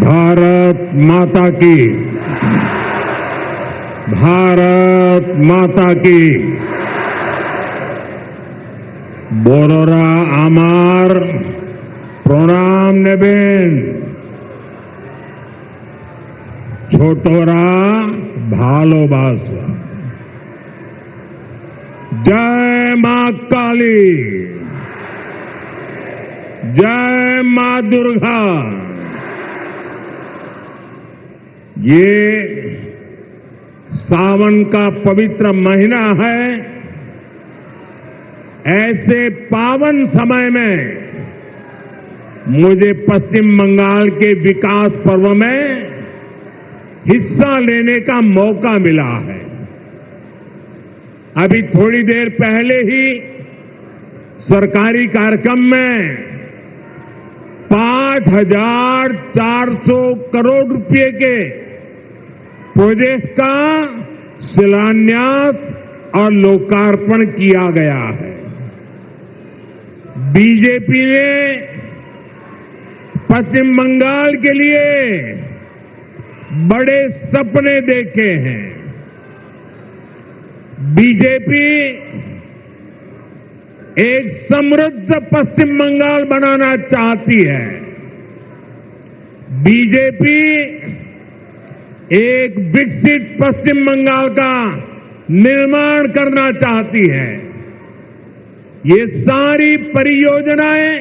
भारत माता की, भारत माता की। बोरोरा आमार प्रणाम नेबेन, छोटोरा भालोबासा। जय मां काली, जय मां दुर्गा। ये सावन का पवित्र महीना है। ऐसे पावन समय में मुझे पश्चिम बंगाल के विकास पर्व में हिस्सा लेने का मौका मिला है। अभी थोड़ी देर पहले ही सरकारी कार्यक्रम में 5,400 करोड़ रुपए के प्रोजेक्ट का शिलान्यास और लोकार्पण किया गया है। बीजेपी ने पश्चिम बंगाल के लिए बड़े सपने देखे हैं। बीजेपी एक समृद्ध पश्चिम बंगाल बनाना चाहती है। बीजेपी एक विकसित पश्चिम बंगाल का निर्माण करना चाहती है। ये सारी परियोजनाएं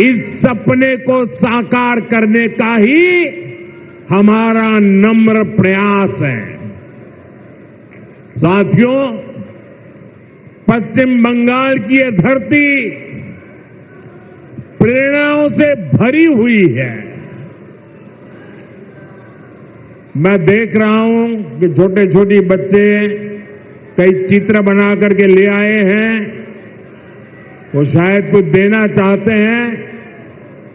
इस सपने को साकार करने का ही हमारा नम्र प्रयास है। साथियों, पश्चिम बंगाल की ये धरती प्रेरणाओं से भरी हुई है। मैं देख रहा हूं कि छोटे छोटे बच्चे कई चित्र बना करके ले आए हैं। वो शायद कुछ देना चाहते हैं।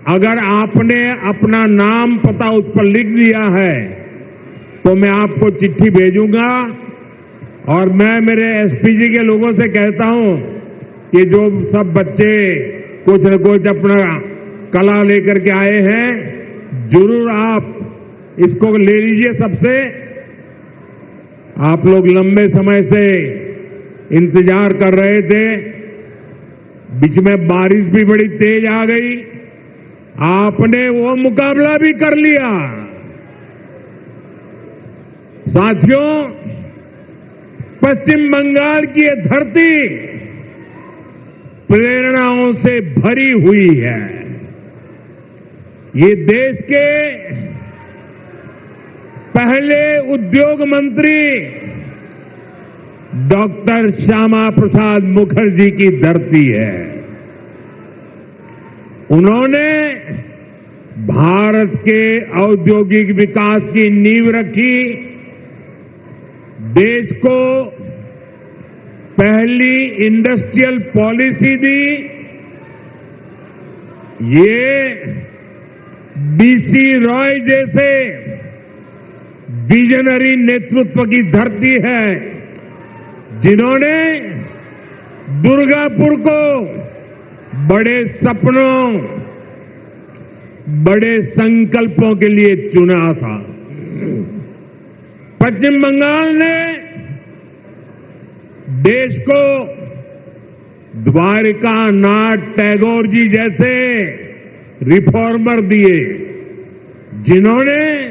अगर आपने अपना नाम पता उस पर लिख दिया है तो मैं आपको चिट्ठी भेजूंगा और मैं मेरे एसपीजी के लोगों से कहता हूं कि जो सब बच्चे कुछ न कुछ अपना कला लेकर के आए हैं, जरूर आप इसको ले लीजिए सबसे। आप लोग लंबे समय से इंतजार कर रहे थे। बीच में बारिश भी बड़ी तेज आ गई। आपने वो मुकाबला भी कर लिया। साथियों, पश्चिम बंगाल की ये धरती प्रेरणाओं से भरी हुई है। ये देश के पहले उद्योग मंत्री डॉक्टर श्यामा प्रसाद मुखर्जी की धरती है। उन्होंने भारत के औद्योगिक विकास की नींव रखी। देश को पहली इंडस्ट्रियल पॉलिसी दी। ये बीसी रॉय जैसे विजनरी नेतृत्व की धरती है, जिन्होंने दुर्गापुर को बड़े सपनों, बड़े संकल्पों के लिए चुना था। पश्चिम बंगाल ने देश को द्वारिका नाथ टैगोर जी जैसे रिफॉर्मर दिए, जिन्होंने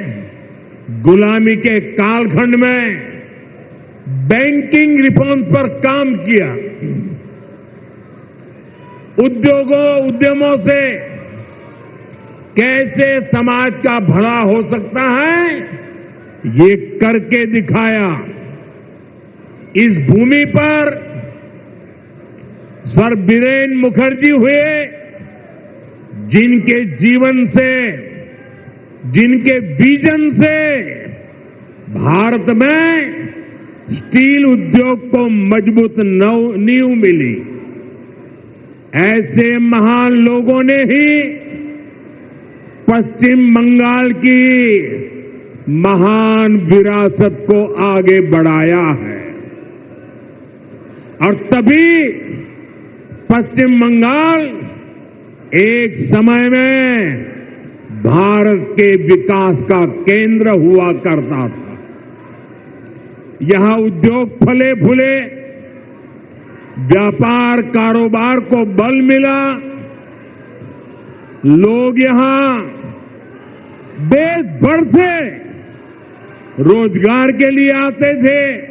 गुलामी के कालखंड में बैंकिंग रिफॉर्म पर काम किया। उद्यमों से कैसे समाज का भला हो सकता है, ये करके दिखाया। इस भूमि पर सर बीरेन मुखर्जी हुए, जिनके जीवन से, जिनके विजन से भारत में स्टील उद्योग को मजबूत नींव मिली। ऐसे महान लोगों ने ही पश्चिम बंगाल की महान विरासत को आगे बढ़ाया है। और तभी पश्चिम बंगाल एक समय में भारत के विकास का केंद्र हुआ करता था। यहां उद्योग फले फूले, व्यापार कारोबार को बल मिला, लोग यहां देश भर से रोजगार के लिए आते थे।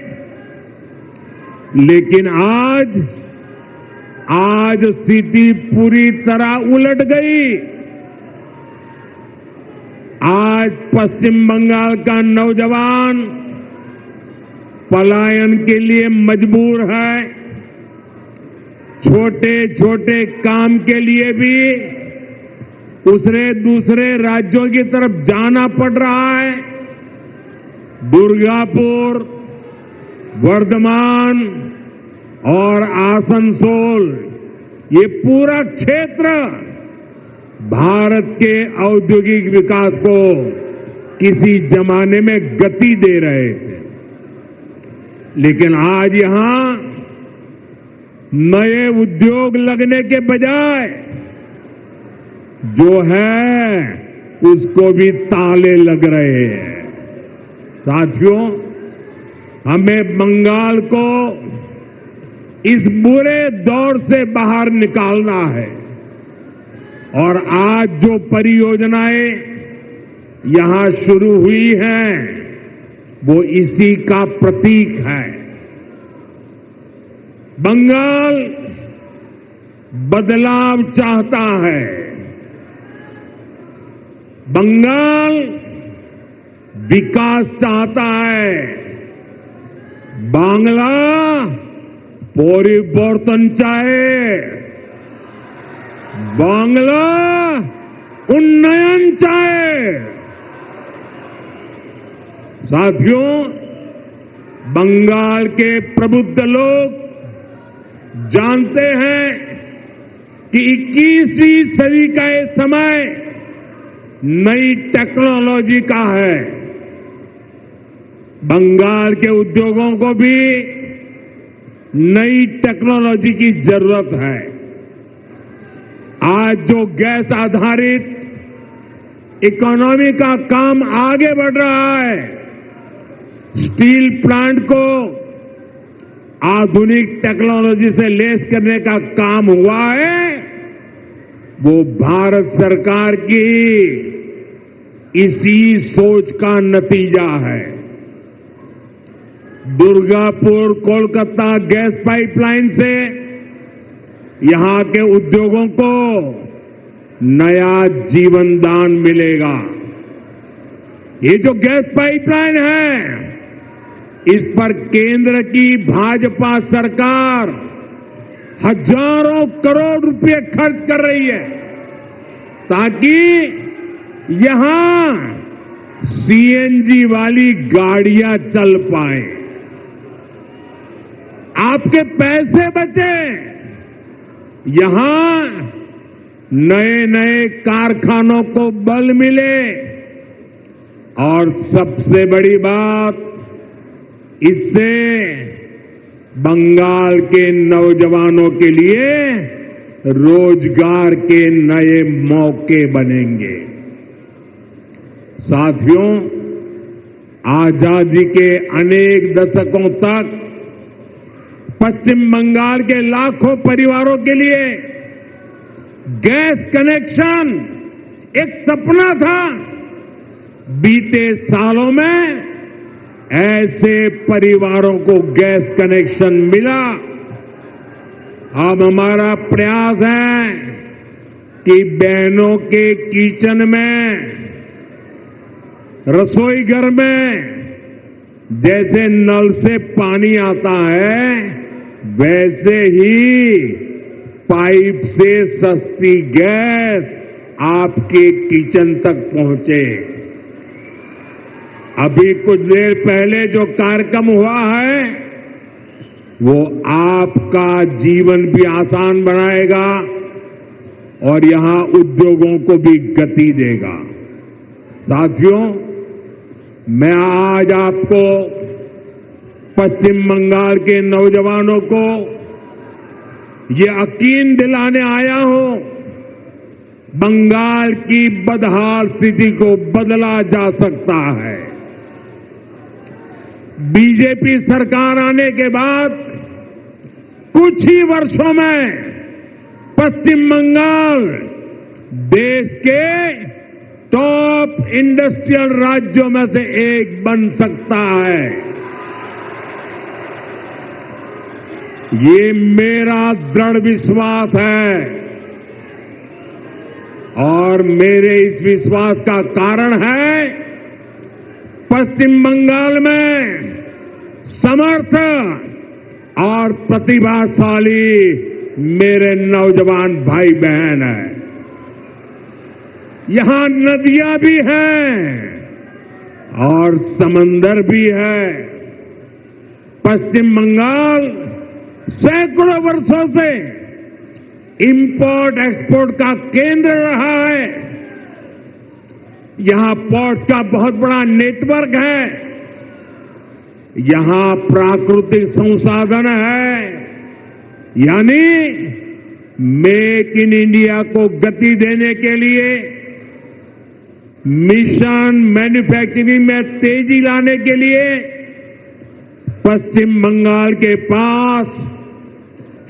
लेकिन आज स्थिति पूरी तरह उलट गई। आज पश्चिम बंगाल का नौजवान पलायन के लिए मजबूर है। छोटे छोटे काम के लिए भी उसे दूसरे राज्यों की तरफ जाना पड़ रहा है। दुर्गापुर, वर्धमान और आसनसोल, ये पूरा क्षेत्र भारत के औद्योगिक विकास को किसी जमाने में गति दे रहे थे। लेकिन आज यहां नए उद्योग लगने के बजाय जो है उसको भी ताले लग रहे हैं। साथियों, हमें बंगाल को इस बुरे दौर से बाहर निकालना है और आज जो परियोजनाएं यहां शुरू हुई हैं वो इसी का प्रतीक है। बंगाल बदलाव चाहता है। बंगाल विकास चाहता है। बांग्ला परिवर्तन चाहे। बांग्ला उन्नयन चाहे। साथियों, बंगाल के प्रबुद्ध लोग जानते हैं कि 21वीं सदी का ये समय नई टेक्नोलॉजी का है। बंगाल के उद्योगों को भी नई टेक्नोलॉजी की जरूरत है। आज जो गैस आधारित इकोनॉमी का काम आगे बढ़ रहा है, स्टील प्लांट को आधुनिक टेक्नोलॉजी से लैस करने का काम हुआ है, वो भारत सरकार की इसी सोच का नतीजा है। दुर्गापुर कोलकाता गैस पाइपलाइन से यहां के उद्योगों को नया जीवन दान मिलेगा। ये जो गैस पाइपलाइन है, इस पर केंद्र की भाजपा सरकार हजारों करोड़ रुपए खर्च कर रही है ताकि यहां सीएनजी वाली गाड़ियां चल पाए, आपके पैसे बचे, यहां नए नए कारखानों को बल मिले और सबसे बड़ी बात, इससे बंगाल के नौजवानों के लिए रोजगार के नए मौके बनेंगे। साथियों, आजादी के अनेक दशकों तक पश्चिम बंगाल के लाखों परिवारों के लिए गैस कनेक्शन एक सपना था। बीते सालों में ऐसे परिवारों को गैस कनेक्शन मिला। अब हमारा प्रयास है कि बहनों के किचन में, रसोई घर में जैसे नल से पानी आता है, वैसे ही पाइप से सस्ती गैस आपके किचन तक पहुंचे। अभी कुछ देर पहले जो कार्यक्रम हुआ है, वो आपका जीवन भी आसान बनाएगा और यहां उद्योगों को भी गति देगा। साथियों, मैं आज आपको पश्चिम बंगाल के नौजवानों को ये यकीन दिलाने आया हूं, बंगाल की बदहाल स्थिति को बदला जा सकता है। बीजेपी सरकार आने के बाद कुछ ही वर्षों में पश्चिम बंगाल देश के टॉप इंडस्ट्रियल राज्यों में से एक बन सकता है। ये मेरा दृढ़ विश्वास है और मेरे इस विश्वास का कारण है पश्चिम बंगाल में समर्थ और प्रतिभाशाली मेरे नौजवान भाई बहन हैं। यहां नदियां भी हैं और समंदर भी है। पश्चिम बंगाल सैकड़ों वर्षों से इंपोर्ट एक्सपोर्ट का केंद्र रहा है। यहां पोर्ट्स का बहुत बड़ा नेटवर्क है। यहां प्राकृतिक संसाधन है, यानी मेक इन इंडिया को गति देने के लिए, मिशन मैन्युफैक्चरिंग में तेजी लाने के लिए पश्चिम बंगाल के पास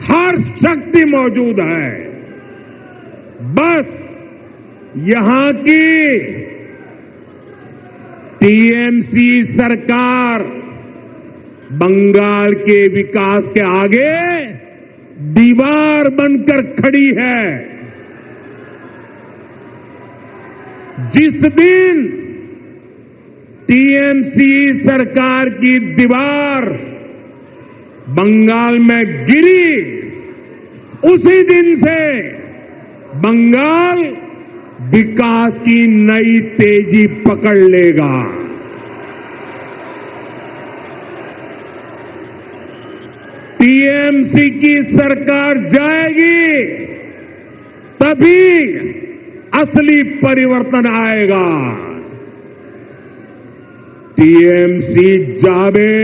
हर शक्ति मौजूद है। बस यहां की टीएमसी सरकार बंगाल के विकास के आगे दीवार बनकर खड़ी है। जिस दिन टीएमसी सरकार की दीवार बंगाल में गिरी, उसी दिन से बंगाल विकास की नई तेजी पकड़ लेगा। टीएमसी की सरकार जाएगी तभी असली परिवर्तन आएगा। टीएमसी जावे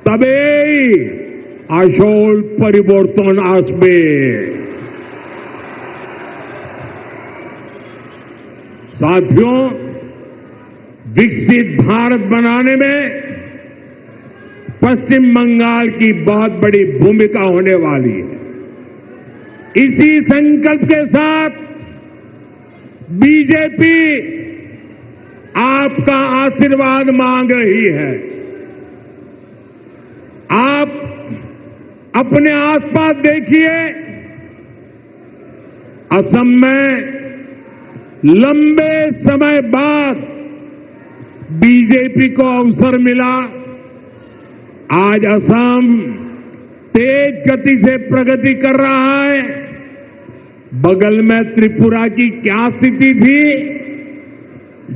तबे আসল परिवर्तन আসবে। साथियों, विकसित भारत बनाने में पश्चिम बंगाल की बहुत बड़ी भूमिका होने वाली है। इसी संकल्प के साथ बीजेपी आपका आशीर्वाद मांग रही है। आप अपने आसपास देखिए, असम में लंबे समय बाद बीजेपी को अवसर मिला। आज असम तेज गति से प्रगति कर रहा है। बगल में त्रिपुरा की क्या स्थिति थी,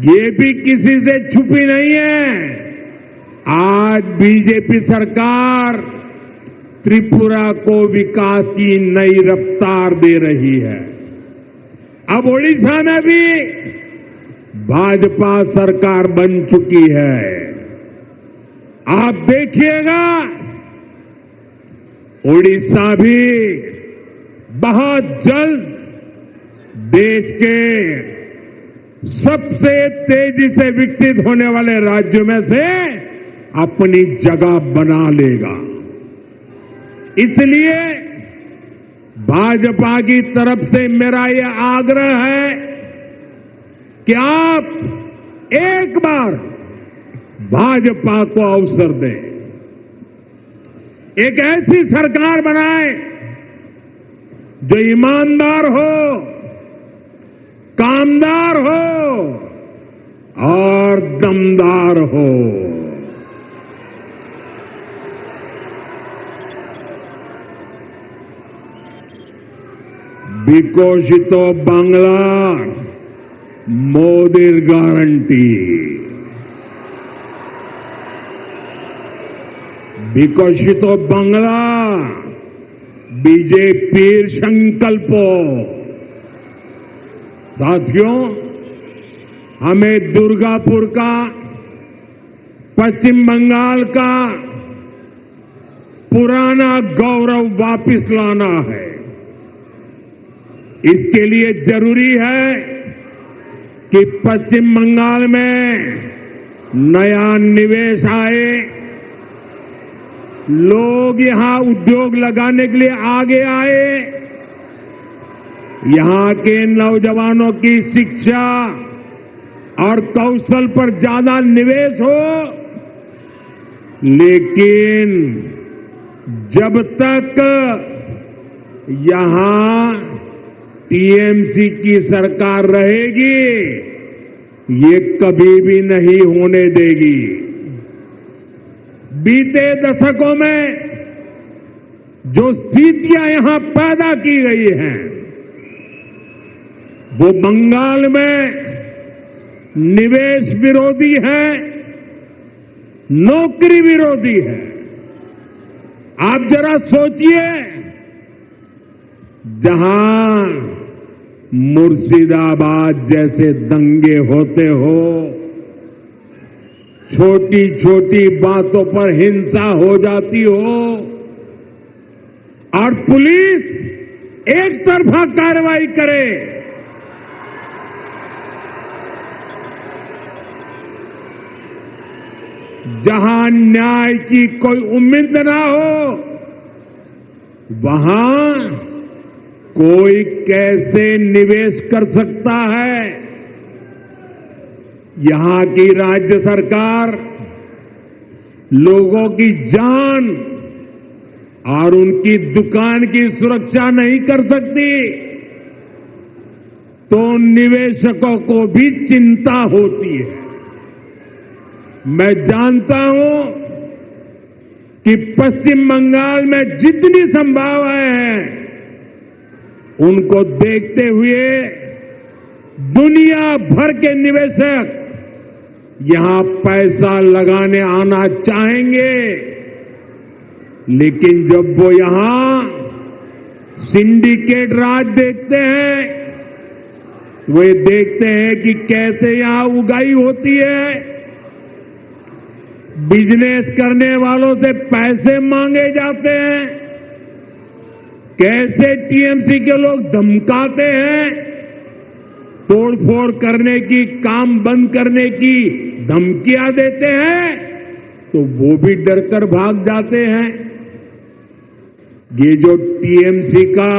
ये भी किसी से छुपी नहीं है। आज बीजेपी सरकार त्रिपुरा को विकास की नई रफ्तार दे रही है। अब ओडिशा में भी भाजपा सरकार बन चुकी है। आप देखिएगा, ओडिशा भी बहुत जल्द देश के सबसे तेजी से विकसित होने वाले राज्यों में से अपनी जगह बना लेगा। इसलिए भाजपा की तरफ से मेरा यह आग्रह है कि आप एक बार भाजपा को अवसर दें, एक ऐसी सरकार बनाएं जो ईमानदार हो, कामदार हो और दमदार हो। বিকশিত বাংলার মোদির গ্যারান্টি, বিকশিত বাংলা बीजेपी संकल्प। साथियों, हमें दुर्गापुर का, पश्चिम बंगाल का पुराना गौरव वापस लाना है। इसके लिए जरूरी है कि पश्चिम बंगाल में नया निवेश आए, लोग यहां उद्योग लगाने के लिए आगे आए, यहां के नौजवानों की शिक्षा और कौशल पर ज्यादा निवेश हो। लेकिन जब तक यहां टीएमसी की सरकार रहेगी, ये कभी भी नहीं होने देगी। बीते दशकों में जो स्थितियां यहां पैदा की गई हैं, वो बंगाल में निवेश विरोधी है, नौकरी विरोधी है। आप जरा सोचिए, जहां मुर्शिदाबाद जैसे दंगे होते हो, छोटी छोटी बातों पर हिंसा हो जाती हो और पुलिस एक तरफा कार्रवाई करे, जहां न्याय की कोई उम्मीद ना हो, वहां कोई कैसे निवेश कर सकता है? यहां की राज्य सरकार लोगों की जान और उनकी दुकान की सुरक्षा नहीं कर सकती, तो निवेशकों को भी चिंता होती है। मैं जानता हूं कि पश्चिम बंगाल में जितनी संभावनाएं हैं, उनको देखते हुए दुनिया भर के निवेशक यहां पैसा लगाने आना चाहेंगे। लेकिन जब वो यहां सिंडिकेट राज देखते हैं, वे देखते हैं कि कैसे यहां उगाही होती है, बिजनेस करने वालों से पैसे मांगे जाते हैं, कैसे टीएमसी के लोग धमकाते हैं, तोड़फोड़ करने की, काम बंद करने की धमकियां देते हैं, तो वो भी डरकर भाग जाते हैं। ये जो टीएमसी का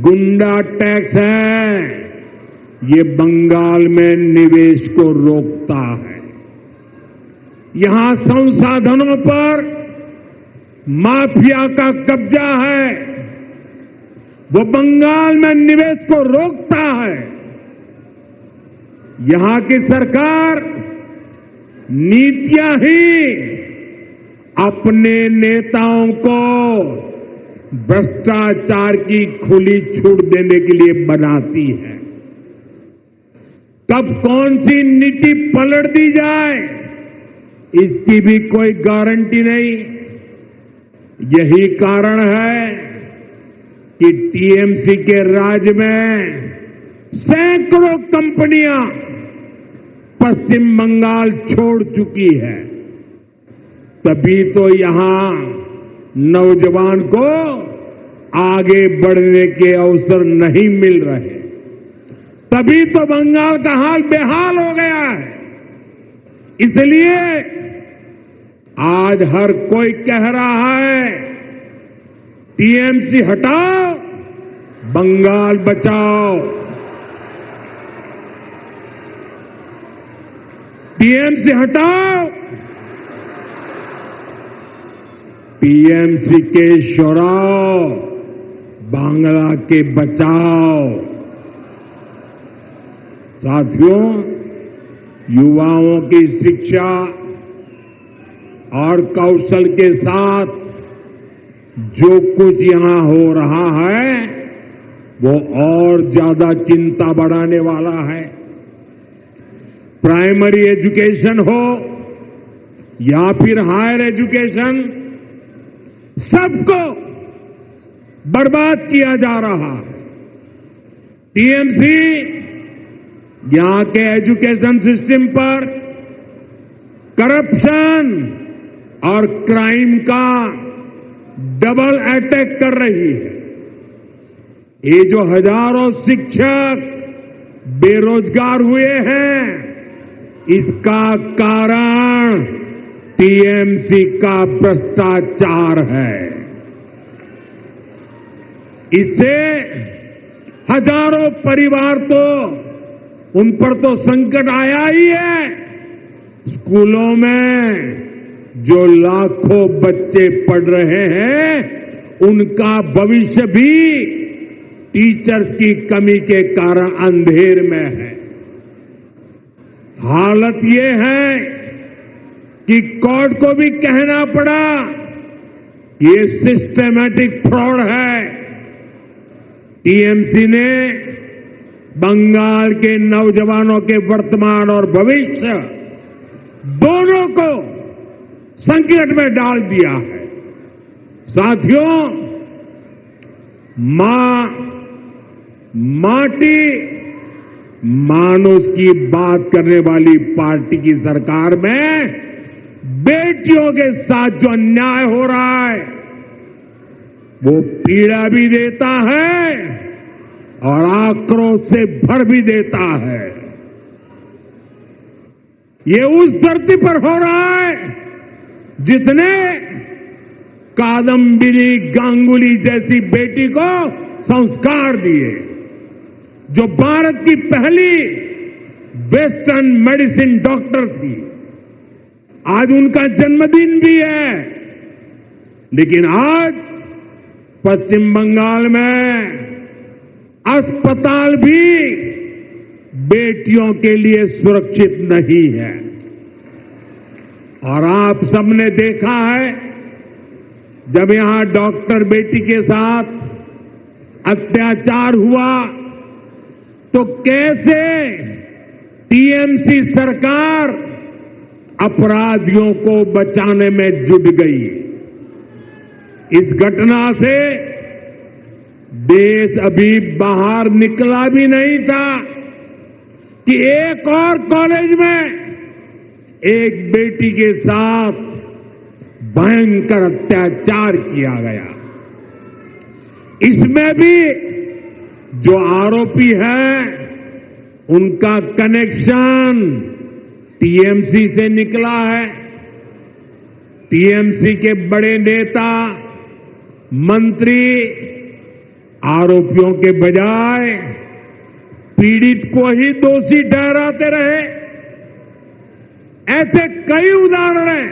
गुंडा टैक्स है, ये बंगाल में निवेश को रोकता है। यहां संसाधनों पर माफिया का कब्जा है, वो बंगाल में निवेश को रोकता है। यहां की सरकार नीतियां ही अपने नेताओं को भ्रष्टाचार की खुली छूट देने के लिए बनाती है। कब कौन सी नीति पलट दी जाए, इसकी भी कोई गारंटी नहीं। यही कारण है कि टीएमसी के राज में सैकड़ों कंपनियां पश्चिम बंगाल छोड़ चुकी है। तभी तो यहां नौजवान को आगे बढ़ने के अवसर नहीं मिल रहे, तभी तो बंगाल का हाल बेहाल हो गया है। इसलिए आज हर कोई कह रहा है, टीएमसी हटाओ, बंगाल बचाओ। टीएमसी हटाओ, टीएमसी के शोराव, बांग्ला के बचाओ। साथियों, युवाओं की शिक्षा और कौशल के साथ जो कुछ यहां हो रहा है, वो और ज्यादा चिंता बढ़ाने वाला है। प्राइमरी एजुकेशन हो या फिर हायर एजुकेशन, सबको बर्बाद किया जा रहा है। टीएमसी यहां के एजुकेशन सिस्टम पर करप्शन और क्राइम का डबल अटैक कर रही है। ये जो हजारों शिक्षक बेरोजगार हुए हैं, इसका कारण टीएमसी का भ्रष्टाचार है। इससे हजारों परिवार तो उन पर तो संकट आया ही है। स्कूलों में जो लाखों बच्चे पढ़ रहे हैं, उनका भविष्य भी टीचर्स की कमी के कारण अंधेर में है। हालत ये है कि कोर्ट को भी कहना पड़ा ये सिस्टमैटिक फ्रॉड है। टीएमसी ने बंगाल के नौजवानों के वर्तमान और भविष्य दोनों को संकट में डाल दिया है। साथियों, माटी मानुष की बात करने वाली पार्टी की सरकार में बेटियों के साथ जो अन्याय हो रहा है, वो पीड़ा भी देता है और आक्रोश से भर भी देता है। ये उस धरती पर हो रहा है जिसने कादम्बिनी गांगुली जैसी बेटी को संस्कार दिए, जो भारत की पहली वेस्टर्न मेडिसिन डॉक्टर थी। आज उनका जन्मदिन भी है, लेकिन आज पश्चिम बंगाल में अस्पताल भी बेटियों के लिए सुरक्षित नहीं है। और आप सबने देखा है, जब यहां डॉक्टर बेटी के साथ अत्याचार हुआ तो कैसे टीएमसी सरकार अपराधियों को बचाने में जुट गई। इस घटना से देश अभी बाहर निकला भी नहीं था कि एक और कॉलेज में एक बेटी के साथ भयंकर अत्याचार किया गया। इसमें भी जो आरोपी है, उनका कनेक्शन टीएमसी से निकला है। टीएमसी के बड़े नेता, मंत्री आरोपियों के बजाय पीड़ित को ही दोषी ठहराते रहे। ऐसे कई उदाहरण हैं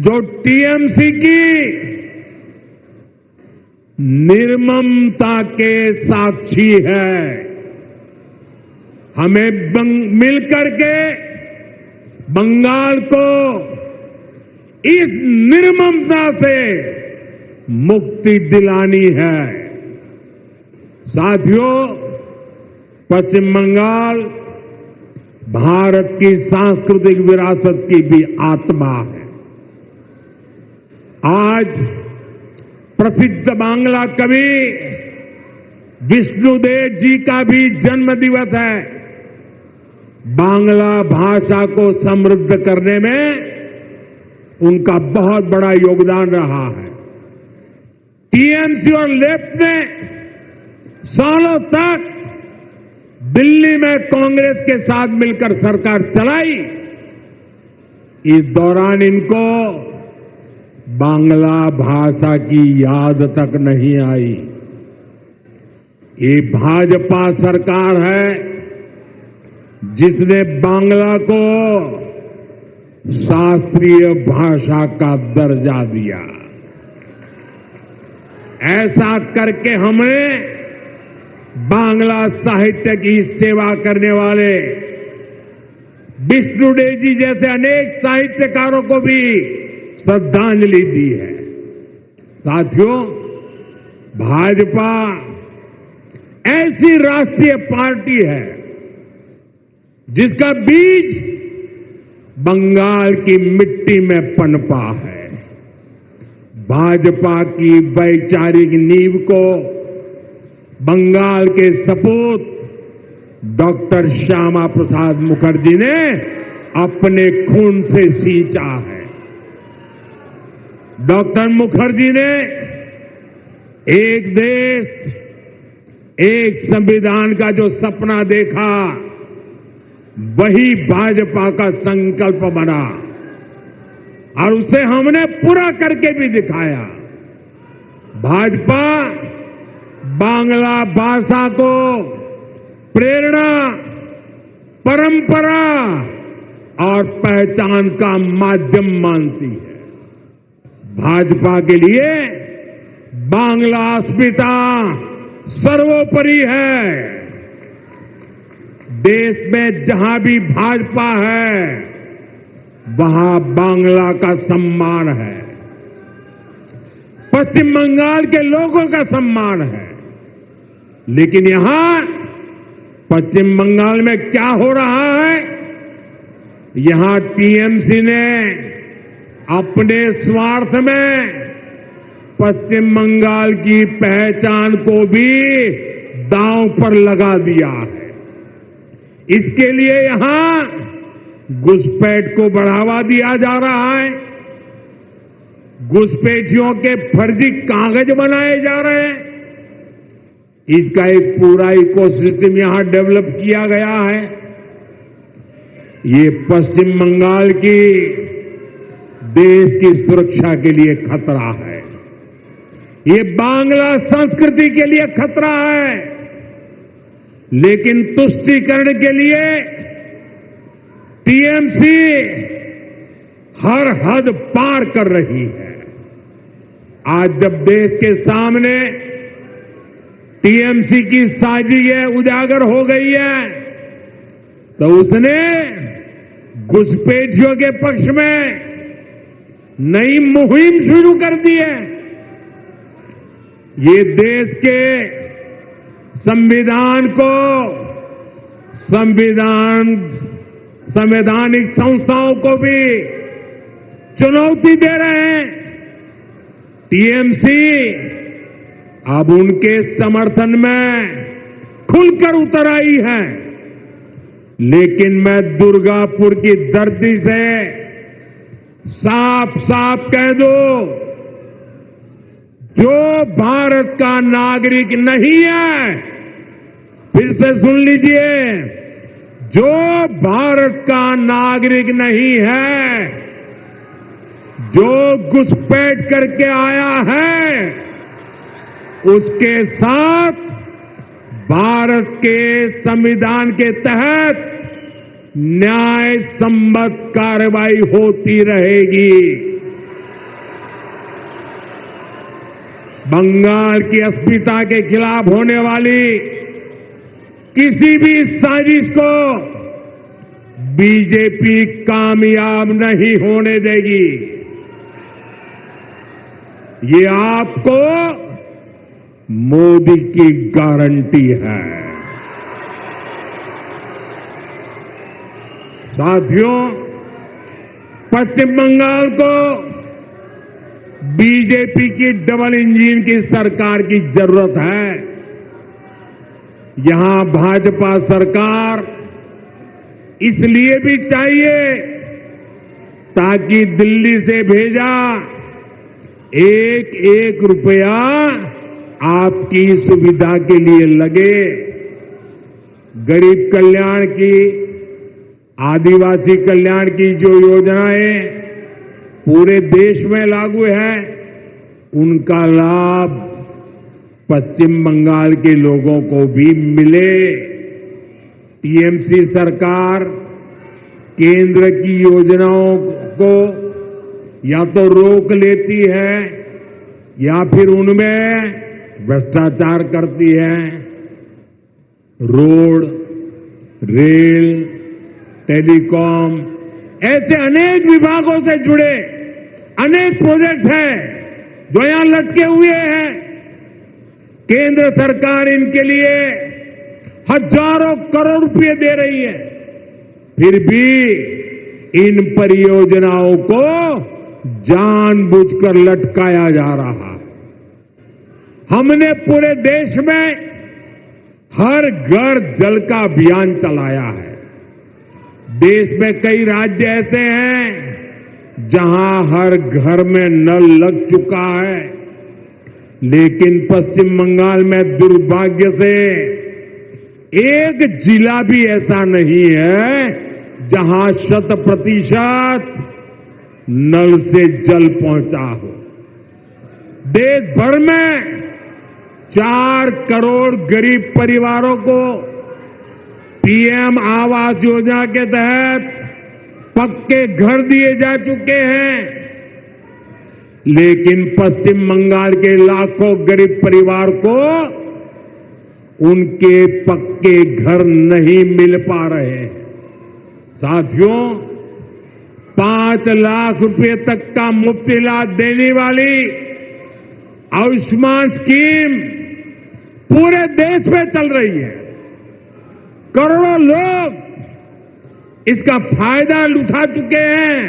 जो टीएमसी की निर्ममता के साक्षी है। हमें मिलकर के बंगाल को इस निर्ममता से मुक्ति दिलानी है। साथियों, पश्चिम बंगाल भारत की सांस्कृतिक विरासत की भी आत्मा है। आज प्रसिद्ध बांग्ला कवि विष्णुदेव जी का भी जन्म दिवस है। बांग्ला भाषा को समृद्ध करने में उनका बहुत बड़ा योगदान रहा है। टीएमसी और लेफ्ट ने सालों तक दिल्ली में कांग्रेस के साथ मिलकर सरकार चलाई। इस दौरान इनको बांग्ला भाषा की याद तक नहीं आई। ये भाजपा सरकार है जिसने बांग्ला को शास्त्रीय भाषा का दर्जा दिया। ऐसा करके हमें बांग्ला साहित्य की सेवा करने वाले विष्णुदेव जी जैसे अनेक साहित्यकारों को भी श्रद्धांजलि दी है। साथियों, भाजपा ऐसी राष्ट्रीय पार्टी है जिसका बीज बंगाल की मिट्टी में पनपा है। भाजपा की वैचारिक नींव को बंगाल के सपूत डॉक्टर श्यामा प्रसाद मुखर्जी ने अपने खून से सींचा है। डॉक्टर मुखर्जी ने एक देश एक संविधान का जो सपना देखा, वही भाजपा का संकल्प बना और उसे हमने पूरा करके भी दिखाया। भाजपा बांग्ला भाषा को प्रेरणा, परंपरा और पहचान का माध्यम मानती है। भाजपा के लिए बांग्ला अस्मिता सर्वोपरि है। देश में जहां भी भाजपा है, वहां बांग्ला का सम्मान है, पश्चिम बंगाल के लोगों का सम्मान है। लेकिन यहां पश्चिम बंगाल में क्या हो रहा है? यहां टीएमसी ने अपने स्वार्थ में पश्चिम बंगाल की पहचान को भी दांव पर लगा दिया है। इसके लिए यहां घुसपैठ को बढ़ावा दिया जा रहा है। घुसपैठियों के फर्जी कागज बनाए जा रहे हैं। इसका एक पूरा इकोसिस्टम यहां डेवलप किया गया है। ये पश्चिम बंगाल की देश की सुरक्षा के लिए खतरा है। ये बांग्ला संस्कृति के लिए खतरा है। लेकिन तुष्टीकरण के लिए टीएमसी हर हद पार कर रही है। आज जब देश के सामने टीएमसी की साजिश उजागर हो गई है, तो उसने घुसपैठियों के पक्ष में नई मुहिम शुरू कर दी है। ये देश के संविधान को, संवैधानिक संस्थाओं को भी चुनौती दे रहे हैं। टीएमसी अब उनके समर्थन में खुलकर उतर आई है। लेकिन मैं दुर्गापुर की धरती से साफ साफ कह दूं, जो भारत का नागरिक नहीं है, फिर से सुन लीजिए, जो भारत का नागरिक नहीं है, जो घुसपैठ करके आया है, उसके साथ भारत के संविधान के तहत न्याय सम्मत कार्रवाई होती रहेगी। बंगाल की अस्मिता के खिलाफ होने वाली किसी भी साजिश को बीजेपी कामयाब नहीं होने देगी। ये आपको मोदी की गारंटी है। साथियों, पश्चिम बंगाल को बीजेपी की डबल इंजन की सरकार की जरूरत है। यहां भाजपा सरकार इसलिए भी चाहिए ताकि दिल्ली से भेजा एक एक रुपया आपकी सुविधा के लिए लगे। गरीब कल्याण की, आदिवासी कल्याण की जो योजनाएं पूरे देश में लागू है, उनका लाभ पश्चिम बंगाल के लोगों को भी मिले। टीएमसी सरकार केंद्र की योजनाओं को या तो रोक लेती है या फिर उनमें भ्रष्टाचार करती है। रोड, रेल, टेलीकॉम, ऐसे अनेक विभागों से जुड़े अनेक प्रोजेक्ट हैं जो यहां लटके हुए हैं। केंद्र सरकार इनके लिए हजारों करोड़ रुपए दे रही है, फिर भी इन परियोजनाओं को जानबूझकर लटकाया जा रहा है। हमने पूरे देश में हर घर जल का अभियान चलाया है। देश में कई राज्य ऐसे हैं जहां हर घर में नल लग चुका है। लेकिन पश्चिम बंगाल में दुर्भाग्य से एक जिला भी ऐसा नहीं है जहां 100% नल से जल पहुंचा हो। देश भर में 4 करोड़ गरीब परिवारों को पीएम आवास योजना के तहत पक्के घर दिए जा चुके हैं, लेकिन पश्चिम बंगाल के लाखों गरीब परिवार को उनके पक्के घर नहीं मिल पा रहे हैं। साथियों, 5 लाख रुपए तक का मुफ्त इलाज देने वाली आयुष्मान स्कीम पूरे देश में चल रही है। करोड़ों लोग इसका फायदा उठा चुके हैं,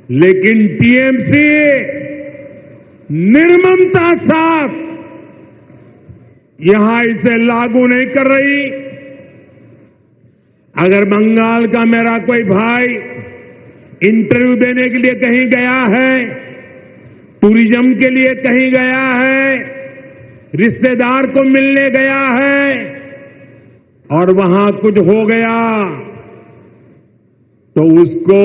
लेकिन टीएमसी निर्ममता साथ यहां इसे लागू नहीं कर रही। अगर बंगाल का मेरा कोई भाई इंटरव्यू देने के लिए कहीं गया है, टूरिज्म के लिए कहीं गया है, रिश्तेदार को मिलने गया है और वहां कुछ हो गया, तो उसको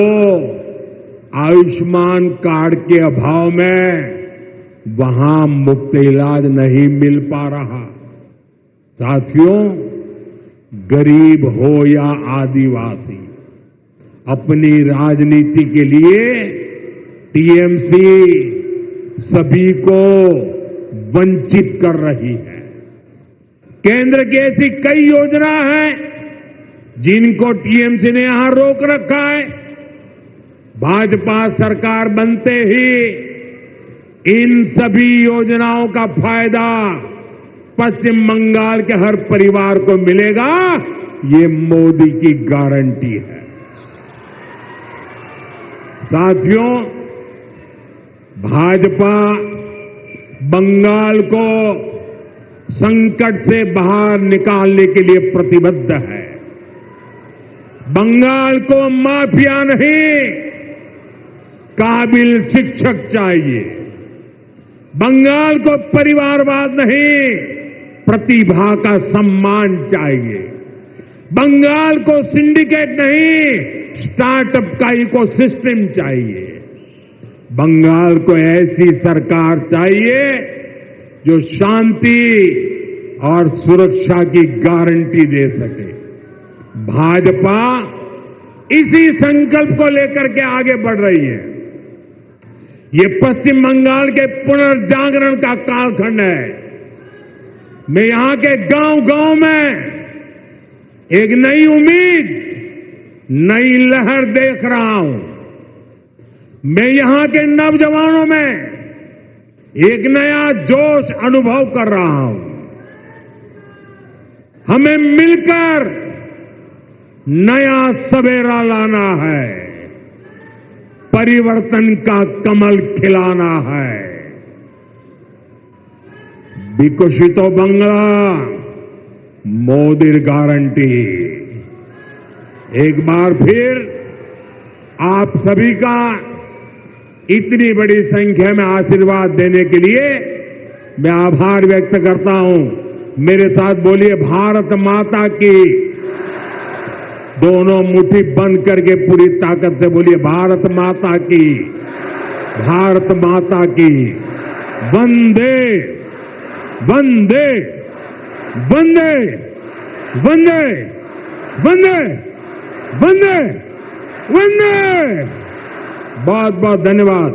आयुष्मान कार्ड के अभाव में वहां मुफ्त इलाज नहीं मिल पा रहा। साथियों, गरीब हो या आदिवासी, अपनी राजनीति के लिए टीएमसी सभी को वंचित कर रही है। केंद्र की ऐसी कई योजना है जिनको टीएमसी ने यहां रोक रखा है। भाजपा सरकार बनते ही इन सभी योजनाओं का फायदा पश्चिम बंगाल के हर परिवार को मिलेगा, ये मोदी की गारंटी है। साथियों, भाजपा बंगाल को संकट से बाहर निकालने के लिए प्रतिबद्ध है। बंगाल को माफिया नहीं, काबिल शिक्षक चाहिए। बंगाल को परिवारवाद नहीं, प्रतिभा का सम्मान चाहिए। बंगाल को सिंडिकेट नहीं, स्टार्टअप का इकोसिस्टम चाहिए। बंगाल को ऐसी सरकार चाहिए जो शांति और सुरक्षा की गारंटी दे सके। भाजपा इसी संकल्प को लेकर के आगे बढ़ रही है। ये पश्चिम बंगाल के पुनर्जागरण का कालखंड है। मैं यहां के गांव-गांव में एक नई उम्मीद, नई लहर देख रहा हूं। मैं यहां के नौजवानों में एक नया जोश अनुभव कर रहा हूं। हमें मिलकर नया सवेरा लाना है, परिवर्तन का कमल खिलाना है। विकसितो बंगला, मोदी गारंटी। एक बार फिर आप सभी का इतनी बड़ी संख्या में आशीर्वाद देने के लिए मैं आभार व्यक्त करता हूं। मेरे साथ बोलिए, भारत माता की। दोनों मुट्ठी बंद करके पूरी ताकत से बोलिए, भारत माता की, भारत माता की। वंदे वंदे वंदे वंदे वंदे वंदे वंदे। बहुत बहुत धन्यवाद।